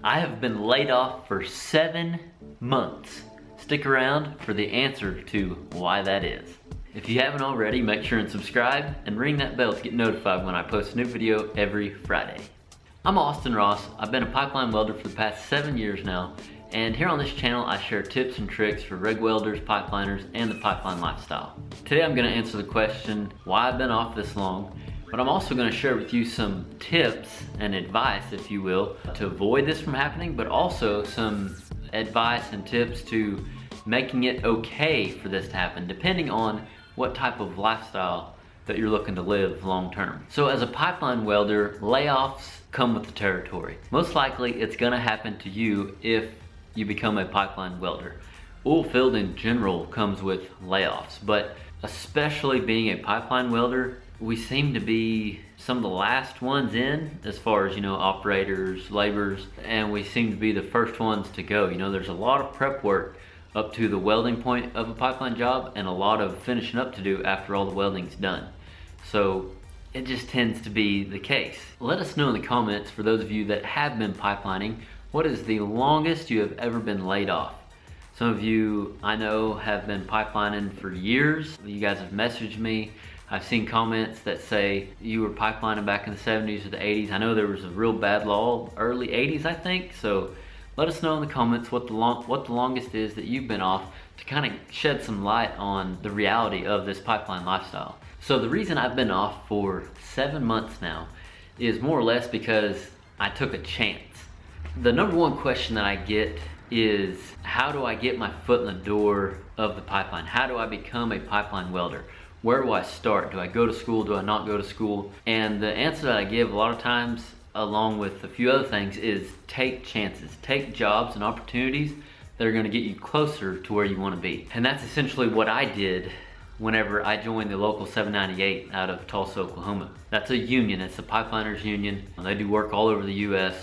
I have been laid off for 7 months. Stick around for the answer to why that is. If you haven't already, make sure and subscribe and ring that bell to get notified when I post a new video every Friday. I'm Austin Ross. I've been a pipeline welder for the past 7 years now, and here on this channel I share tips and tricks for rig welders, pipeliners, and the pipeline lifestyle. Today I'm going to answer the question why I've been off this long, but I'm also going to share with you some tips and advice, if you will, to avoid this from happening, but also some advice and tips to making it okay for this to happen, depending on what type of lifestyle that you're looking to live long term. So as a pipeline welder, layoffs come with the territory. Most likely it's going to happen to you if you become a pipeline welder. Oil field in general comes with layoffs, but especially being a pipeline welder, we seem to be some of the last ones in as far as, operators, laborers, and we seem to be the first ones to go. There's a lot of prep work up to the welding point of a pipeline job and a lot of finishing up to do after all the welding's done. So it just tends to be the case. Let us know in the comments, for those of you that have been pipelining, what is the longest you have ever been laid off? Some of you I know have been pipelining for years. You guys have messaged me. I've seen comments that say you were pipelining back in the 70s or the 80s. I know there was a real bad law, early 80s I think, so let us know in the comments what the longest is that you've been off, to kind of shed some light on the reality of this pipeline lifestyle. So the reason I've been off for 7 months now is more or less because I took a chance. The number one question that I get is, how do I get my foot in the door of the pipeline? How do I become a pipeline welder? Where do I start? Do I go to school? Do I not go to school? And the answer that I give a lot of times, along with a few other things, is take chances. Take jobs and opportunities that are going to get you closer to where you want to be. And that's essentially what I did whenever I joined the local 798 out of Tulsa, Oklahoma. That's a union. It's a pipeliners union. They do work all over the U.S.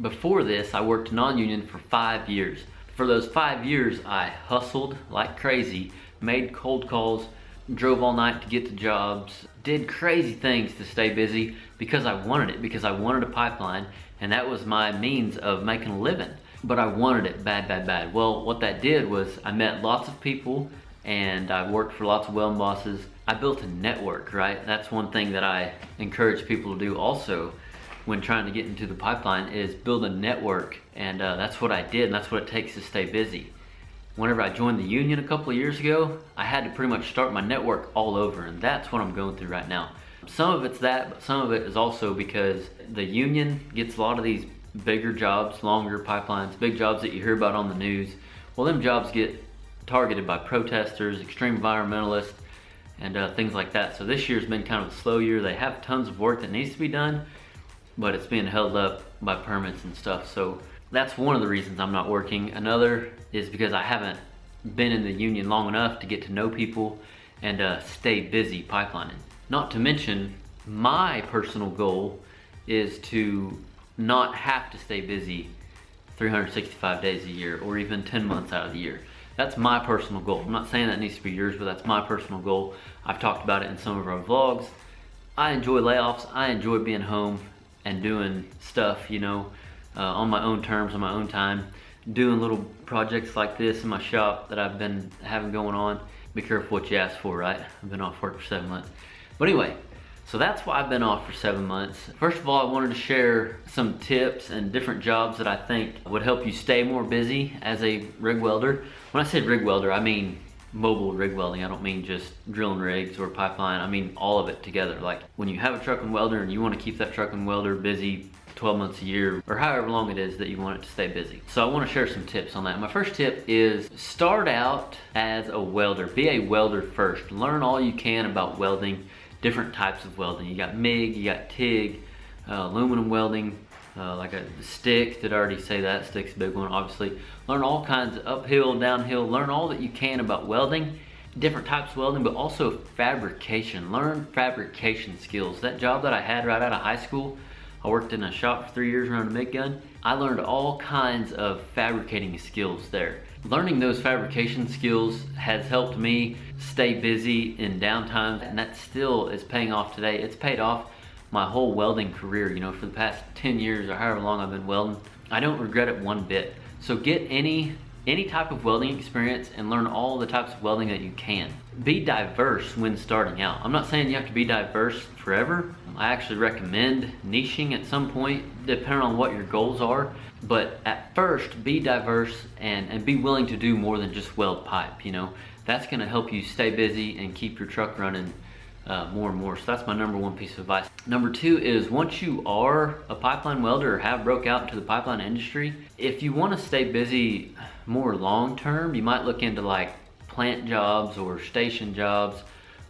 Before this, I worked non-union for 5 years. For those 5 years, I hustled like crazy, made cold calls, drove all night to get to jobs, did crazy things to stay busy because I wanted it, because I wanted a pipeline, and that was my means of making a living. But I wanted it bad, bad, bad. Well, what that did was I met lots of people, and I worked for lots of welding bosses. I built a network, right? That's one thing that I encourage people to do also when trying to get into the pipeline, is build a network, and that's what I did, and that's what it takes to stay busy. Whenever I joined the union a couple of years ago, I had to pretty much start my network all over, and that's what I'm going through right now. Some of it's that, but some of it is also because the union gets a lot of these bigger jobs, longer pipelines, big jobs that you hear about on the news. Well, them jobs get targeted by protesters, extreme environmentalists, and things like that. So this year's been kind of a slow year. They have tons of work that needs to be done, but it's being held up by permits and stuff. So that's one of the reasons I'm not working. Another is because I haven't been in the union long enough to get to know people and stay busy pipelining. Not to mention, my personal goal is to not have to stay busy 365 days a year, or even 10 months out of the year. That's my personal goal. I'm not saying that needs to be yours, but that's my personal goal. I've talked about it in some of our vlogs. I enjoy layoffs. I enjoy being home and doing stuff, on my own terms, on my own time, doing little projects like this in my shop that I've been having going on. Be careful what you ask for, right? I've been off work for 7 months. But anyway, so that's why I've been off for 7 months. First of all, I wanted to share some tips and different jobs that I think would help you stay more busy as a rig welder. When I say rig welder, I mean mobile rig welding. I don't mean just drilling rigs or pipeline. I mean all of it together. Like when you have a truck and welder and you want to keep that truck and welder busy 12 months a year, or however long it is that you want it to stay busy. So I want to share some tips on that. My first tip is start out as a welder. Be a welder first. Learn all you can about welding, different types of welding. You got MIG, you got TIG, aluminum welding, like a stick. Did I already say that? Stick's a big one, obviously. Learn all kinds of uphill, downhill. Learn all that you can about welding, different types of welding, but also fabrication. Learn fabrication skills. That job that I had right out of high school, I worked in a shop for 3 years around a MIG gun. I learned all kinds of fabricating skills there. Learning those fabrication skills has helped me stay busy in downtimes, and that still is paying off today. It's paid off my whole welding career, for the past 10 years or however long I've been welding. I don't regret it one bit. So get any type of welding experience and learn all the types of welding that you can. Be diverse when starting out. I'm not saying you have to be diverse forever. I actually recommend niching at some point, depending on what your goals are. But at first, be diverse and be willing to do more than just weld pipe, you know. That's gonna help you stay busy and keep your truck running more and more. So that's my number one piece of advice. Number two is, once you are a pipeline welder or have broke out into the pipeline industry, if you want to stay busy more long term, you might look into like plant jobs or station jobs,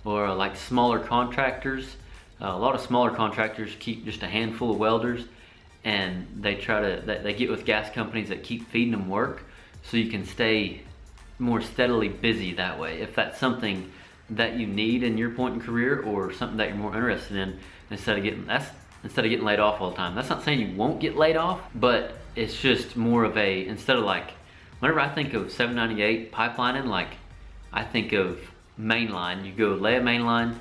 or like smaller contractors. A lot of smaller contractors keep just a handful of welders, and they get with gas companies that keep feeding them work, so you can stay more steadily busy that way. If that's something that you need in your point in career, or something that you're more interested in, instead of getting laid off all the time. That's not saying you won't get laid off, but it's just more of a, instead of like, whenever I think of 798 pipelining, like I think of mainline. You go lay a mainline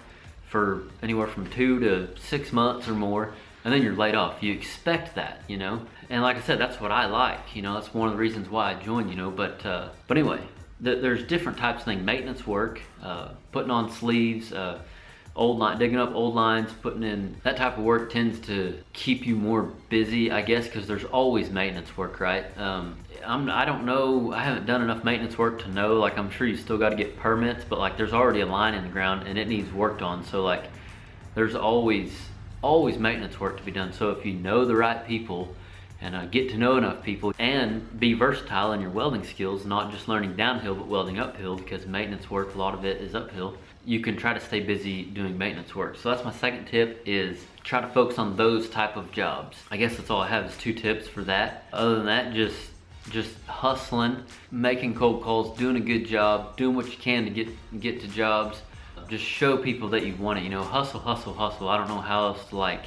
for anywhere from 2 to 6 months or more, and then you're laid off. You expect that, you know? And like I said, that's what I like, you know? That's one of the reasons why I joined, you know? But anyway, there's different types of things. Maintenance work, putting on sleeves, digging up old lines, putting in, that type of work tends to keep you more busy, I guess, because there's always maintenance work, right? I don't know, I haven't done enough maintenance work to know, like I'm sure you still got to get permits, but like there's already a line in the ground and it needs worked on. So like there's always maintenance work to be done. So if you know the right people, and get to know enough people, and be versatile in your welding skills, not just learning downhill but welding uphill, because maintenance work, a lot of it is uphill, you can try to stay busy doing maintenance work. So that's my second tip, is try to focus on those type of jobs. I guess that's all I have, is 2 tips for that. Other than that, just hustling, making cold calls, doing a good job, doing what you can to get to jobs. Just show people that you want it, you know, hustle, hustle, hustle. I don't know how else to like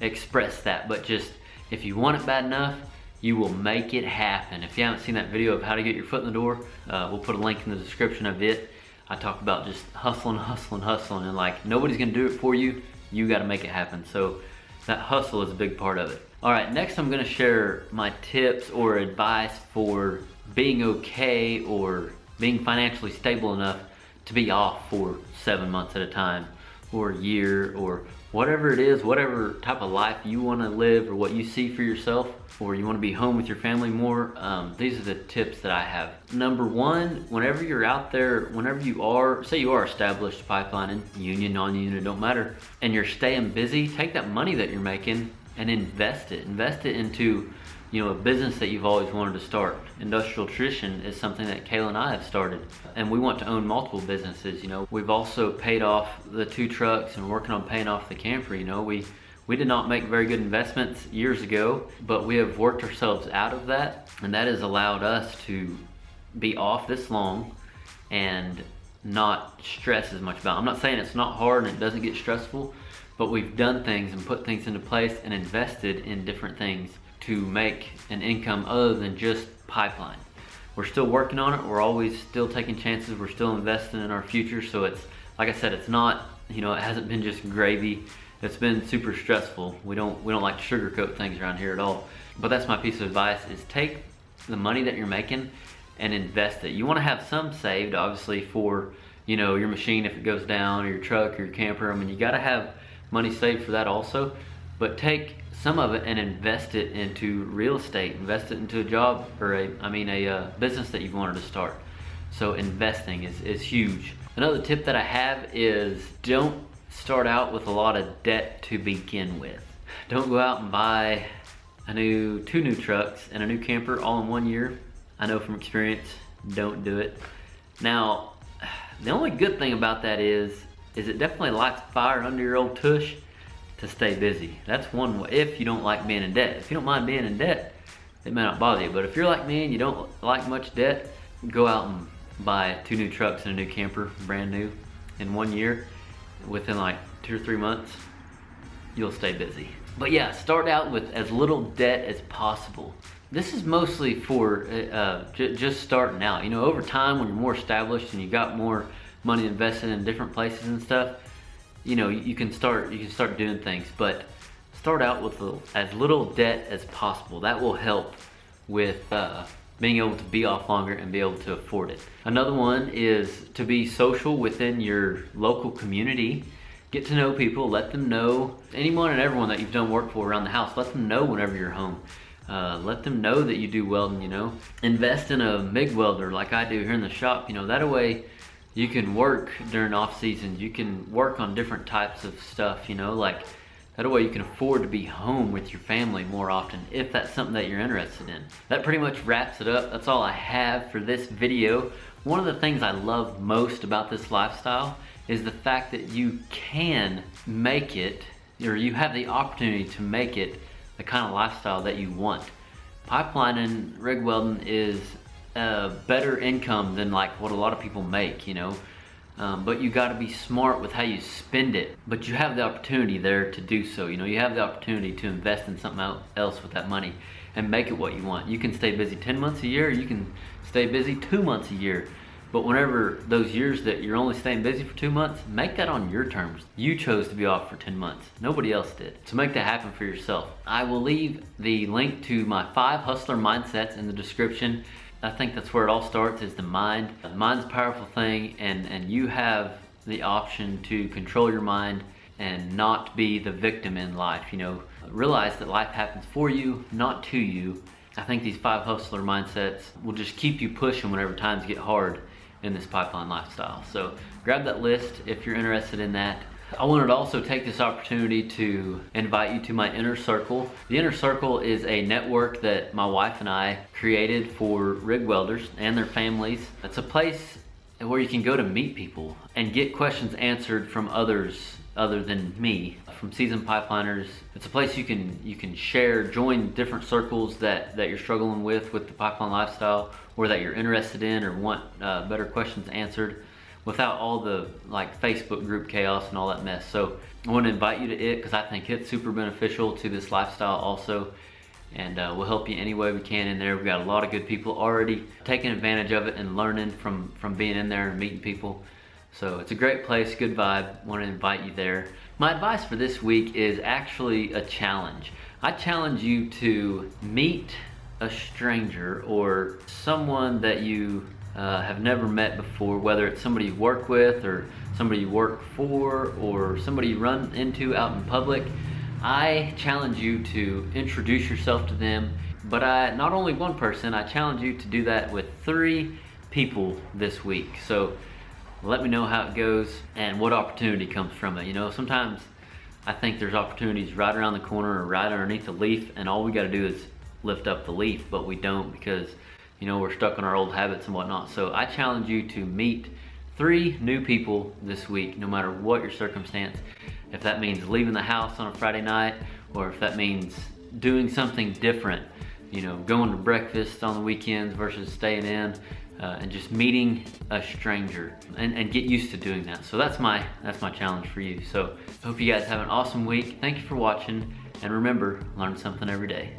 express that, but just, if you want it bad enough, you will make it happen. If you haven't seen that video of how to get your foot in the door, we'll put a link in the description of it. I talk about just hustling, and like nobody's gonna do it for you. You gotta make it happen. So that hustle is a big part of it. All right, next I'm gonna share my tips or advice for being okay, or being financially stable enough to be off for 7 months at a time, or a year, or whatever it is, whatever type of life you want to live, or what you see for yourself, or you want to be home with your family more. These are the tips that I have. Number one, whenever you're out there, whenever you are, say you are established pipelining, union, non-union, it don't matter, and you're staying busy, take that money that you're making and invest it into, you know, a business that you've always wanted to start. Industrial Tradition is something that Kayla and I have started, and we want to own multiple businesses. You know, we've also paid off the 2 trucks and working on paying off the camper. You know, we did not make very good investments years ago, but we have worked ourselves out of that, and that has allowed us to be off this long and not stress as much about it. I'm not saying it's not hard and it doesn't get stressful, but we've done things and put things into place and invested in different things to make an income other than just pipeline. We're still working on it. We're always still taking chances. We're still investing in our future. So it's, like I said, it's not, you know, it hasn't been just gravy. It's been super stressful. We don't like to sugarcoat things around here at all. But that's my piece of advice, is take the money that you're making and invest it. You want to have some saved, obviously, for, you know, your machine if it goes down, or your truck or your camper. I mean, you got to have money saved for that also. But take some of it and invest it into real estate, invest it into a job, or a business that you've wanted to start. So investing is huge. Another tip that I have is, don't start out with a lot of debt to begin with. Don't go out and buy 2 new trucks and a new camper all in 1 year. I know from experience, don't do it. Now, the only good thing about that is it definitely lights a fire under your old tush to stay busy. That's one way, if you don't like being in debt. If you don't mind being in debt, it may not bother you. But if you're like me and you don't like much debt, go out and buy 2 new trucks and a new camper, brand new, in 1 year. Within like 2 or 3 months, you'll stay busy. But yeah, start out with as little debt as possible. This is mostly for just starting out. You know, over time, when you're more established and you got more money invested in different places and stuff, you know, you can start doing things. But start out with as little debt as possible. That will help with being able to be off longer and be able to afford it. Another one is to be social within your local community. Get to know people, let them know, anyone and everyone that you've done work for around the house, let them know whenever you're home. Let them know that you do welding, you know. Invest in a MIG welder like I do here in the shop, you know, that way you can work during off seasons. You can work on different types of stuff, you know, like that way you can afford to be home with your family more often if that's something that you're interested in. That pretty much wraps it up. That's all I have for this video. One of the things I love most about this lifestyle is the fact that you can make it, or you have the opportunity to make it the kind of lifestyle that you want. Pipelining, rig welding is a better income than like what a lot of people make, you know. But you got to be smart with how you spend it. But you have the opportunity there to do so. You know, you have the opportunity to invest in something else with that money and make it what you want. You can stay busy 10 months a year. You can stay busy 2 months a year. But whenever those years that you're only staying busy for 2 months, make that on your terms. You chose to be off for 10 months. Nobody else did. So make that happen for yourself. I will leave the link to my 5 hustler mindsets in the description. I think that's where it all starts, is the mind. The mind's a powerful thing, and you have the option to control your mind and not be the victim in life. You know, realize that life happens for you, not to you. I think these 5 hustler mindsets will just keep you pushing whenever times get hard in this pipeline lifestyle. So grab that list if you're interested in that. I wanted to also take this opportunity to invite you to my Inner Circle. The Inner Circle is a network that my wife and I created for rig welders and their families. It's a place where you can go to meet people and get questions answered from others other than me, from seasoned pipeliners. It's a place you can share, join different circles that you're struggling with the pipeline lifestyle, or that you're interested in or want better questions answered, without all the like Facebook group chaos and all that mess. So I want to invite you to it because I think it's super beneficial to this lifestyle also, and we'll help you any way we can in there. We've got a lot of good people already taking advantage of it and learning from being in there and meeting people. So it's a great place, good vibe. Want to invite you there. My advice for this week is actually a challenge. I challenge you to meet a stranger or someone that you have never met before, whether it's somebody you work with or somebody you work for or somebody you run into out in public. I challenge you to introduce yourself to them, but not only one person, I challenge you to do that with 3 people this week. So let me know how it goes and what opportunity comes from it. You know, sometimes I think there's opportunities right around the corner or right underneath the leaf, and all we got to do is lift up the leaf, but we don't because, you know, we're stuck in our old habits and whatnot. So I challenge you to meet 3 new people this week, no matter what your circumstance. If that means leaving the house on a Friday night, or if that means doing something different, you know, going to breakfast on the weekends versus staying in, and just meeting a stranger and get used to doing that. So that's my challenge for you. So I hope you guys have an awesome week. Thank you for watching, and remember, learn something every day.